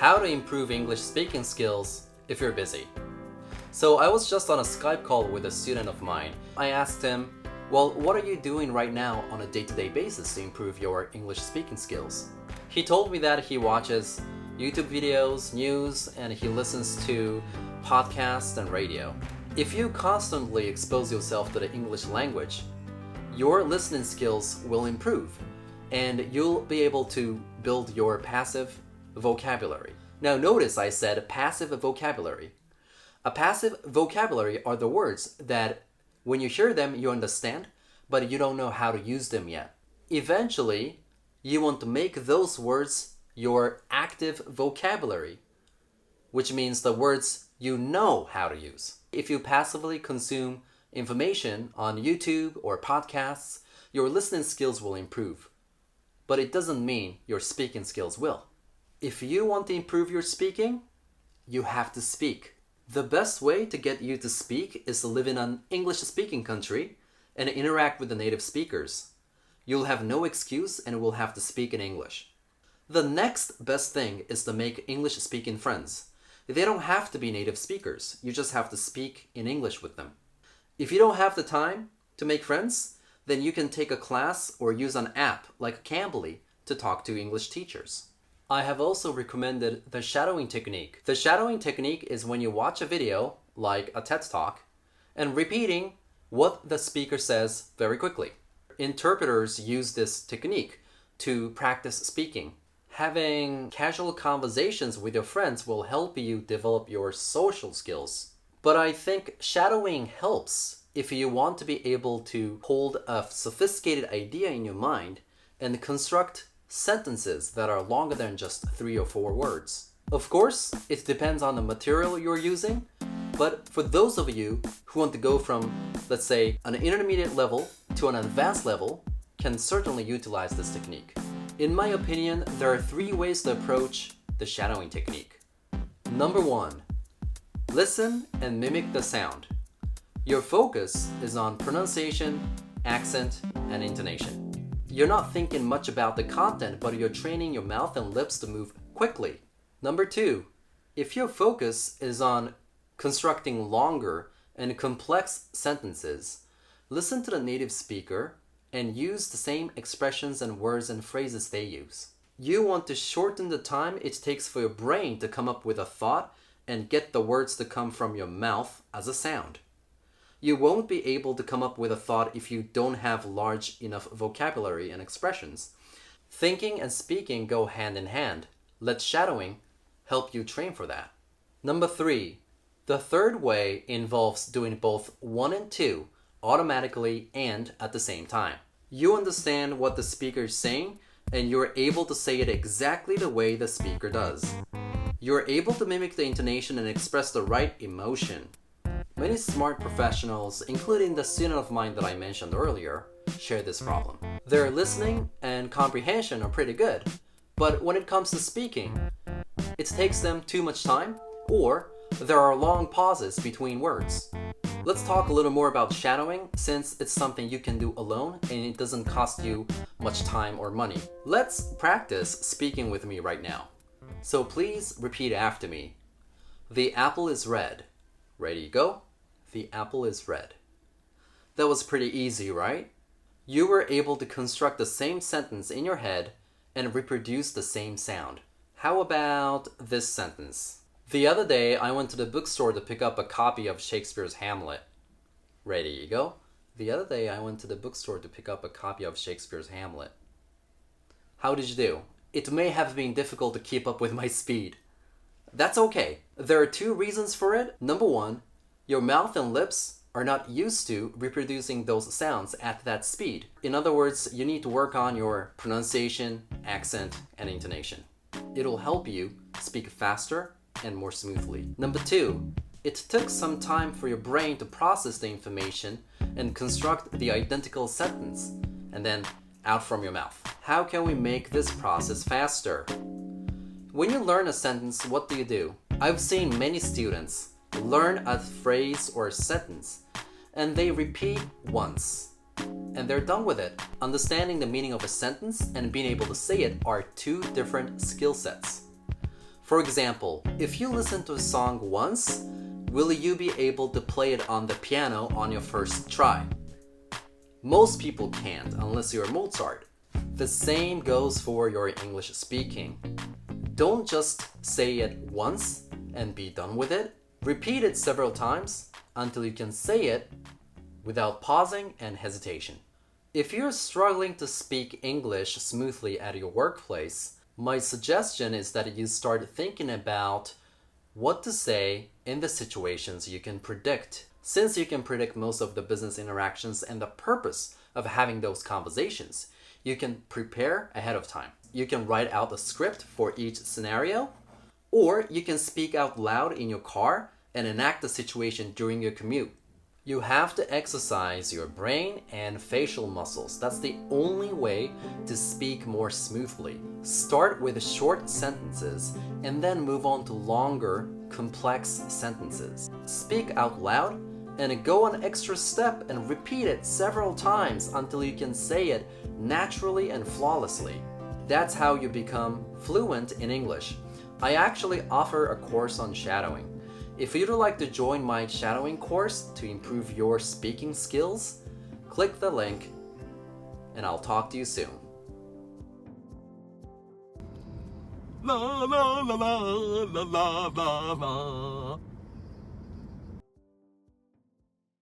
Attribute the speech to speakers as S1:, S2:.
S1: How to improve English speaking skills if you're busy. So I was just on a Skype call with a student of mine. I asked him, well, what are you doing right now on a day-to-day basis to improve your English speaking skills? He told me that he watches YouTube videos, news, and he listens to podcasts and radio. If you constantly expose yourself to the English language, your listening skills will improve and you'll be able to build your passive vocabulary. Now notice I said passive vocabulary. A passive vocabulary are the words that when you hear them you understand, but you don't know how to use them yet. Eventually, you want to make those words your active vocabulary, which means the words you know how to use. If you passively consume information on YouTube or podcasts, your listening skills will improve. But it doesn't mean your speaking skills will. If you want to improve your speaking, you have to speak. The best way to get you to speak is to live in an English-speaking country and interact with the native speakers. You'll have no excuse and will have to speak in English. The next best thing is to make English-speaking friends. They don't have to be native speakers. You just have to speak in English with them. If you don't have the time to make friends, then you can take a class or use an app like Cambly to talk to English teachers. I have also recommended the shadowing technique. The shadowing technique is when you watch a video, like a TED Talk, and repeating what the speaker says very quickly. Interpreters use this technique to practice speaking. Having casual conversations with your friends will help you develop your social skills. But I think shadowing helps if you want to be able to hold a sophisticated idea in your mind and construct sentences that are longer than just 3 or 4 words. Of course, it depends on the material you're using, but for those of you who want to go from, let's say, an intermediate level to an advanced level, can certainly utilize this technique. In my opinion, there are 3 ways to approach the shadowing technique. Number 1, listen and mimic the sound. Your focus is on pronunciation, accent, and intonation. You're not thinking much about the content, but you're training your mouth and lips to move quickly. Number 2, if your focus is on constructing longer and complex sentences, listen to the native speaker and use the same expressions and words and phrases they use. You want to shorten the time it takes for your brain to come up with a thought and get the words to come from your mouth as a sound. You won't be able to come up with a thought if you don't have large enough vocabulary and expressions. Thinking and speaking go hand in hand. Let shadowing help you train for that. Number 3, the third way involves doing both 1 and 2 automatically and at the same time. You understand what the speaker is saying and you're able to say it exactly the way the speaker does. You're able to mimic the intonation and express the right emotion. Many smart professionals, including the student of mine that I mentioned earlier, share this problem. Their listening and comprehension are pretty good, but when it comes to speaking, it takes them too much time, or there are long pauses between words. Let's talk a little more about shadowing, since it's something you can do alone and it doesn't cost you much time or money. Let's practice speaking with me right now. So please repeat after me. The apple is red. Ready, go? The apple is red. That was pretty easy, right? You were able to construct the same sentence in your head and reproduce the same sound. How about this sentence? The other day, I went to the bookstore to pick up a copy of Shakespeare's Hamlet. Ready, go? The other day, I went to the bookstore to pick up a copy of Shakespeare's Hamlet. How did you do? It may have been difficult to keep up with my speed. That's okay. There are 2 reasons for it. Number 1, your mouth and lips are not used to reproducing those sounds at that speed. In other words, you need to work on your pronunciation, accent, and intonation. It'll help you speak faster and more smoothly. Number 2, it took some time for your brain to process the information and construct the identical sentence, and then out from your mouth. How can we make this process faster? When you learn a sentence, what do? I've seen many students learn a phrase or a sentence and they repeat once and they're done with it. Understanding the meaning of a sentence and being able to say it are 2 different skill sets. For example, if you listen to a song once, will you be able to play it on the piano on your first try? Most people can't unless you're Mozart. The same goes for your English speaking. Don't just say it once and be done with it. Repeat it several times until you can say it without pausing and hesitation. If you're struggling to speak English smoothly at your workplace, my suggestion is that you start thinking about what to say in the situations you can predict. Since you can predict most of the business interactions and the purpose of having those conversations, you can prepare ahead of time. You can write out a script for each scenario, or you can speak out loud in your car and enact the situation during your commute. You have to exercise your brain and facial muscles. That's the only way to speak more smoothly. Start with short sentences and then move on to longer, complex sentences. Speak out loud and go an extra step and repeat it several times until you can say it naturally and flawlessly. That's how you become fluent in English. I actually offer a course on shadowing. If you'd like to join my shadowing course to improve your speaking skills, click the link and I'll talk to you soon.
S2: La la la la la la la la.